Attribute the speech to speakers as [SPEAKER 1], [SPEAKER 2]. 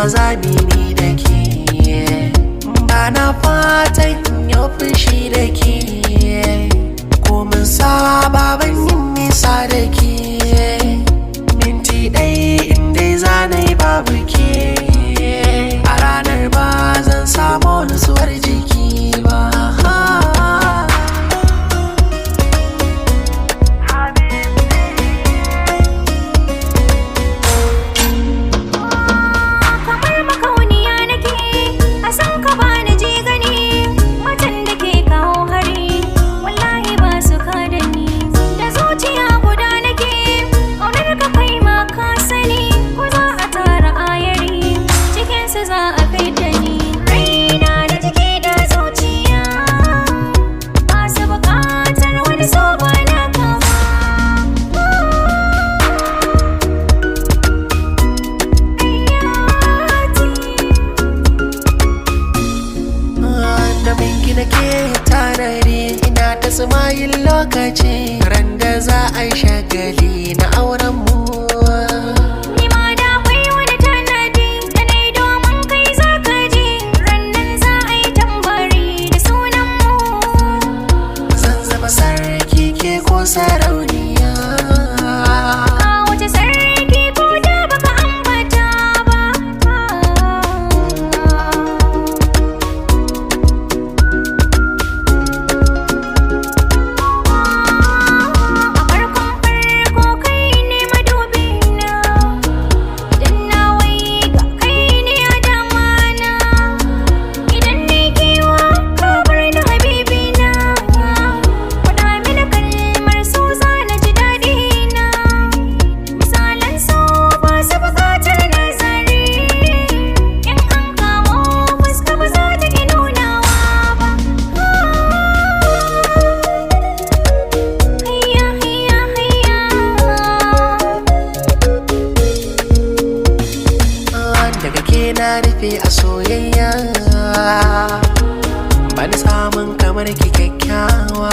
[SPEAKER 1] zabi ni da ke, ba na fatan yau fushi da ke, ko mun saba ban yin nisa da ke, minti ɗaya inda zanai babu ke, a ranar ba zan samu nutsuwar jiki ba. Da ke tanari ina ta sumayin lokaci ran da za a yi shagali na auren mu.
[SPEAKER 2] Ni ma da akwai wani tanadi da na yi domin kai za ka ji, ran nan za a yi tambari da sunan mu.
[SPEAKER 1] Zan zama sarki ke ko sarauniya,
[SPEAKER 2] a wuce sarki ko da baka ambata ba.
[SPEAKER 1] Daga ke na rufe a soyayya, bani samun kamar ki kyakkyawa.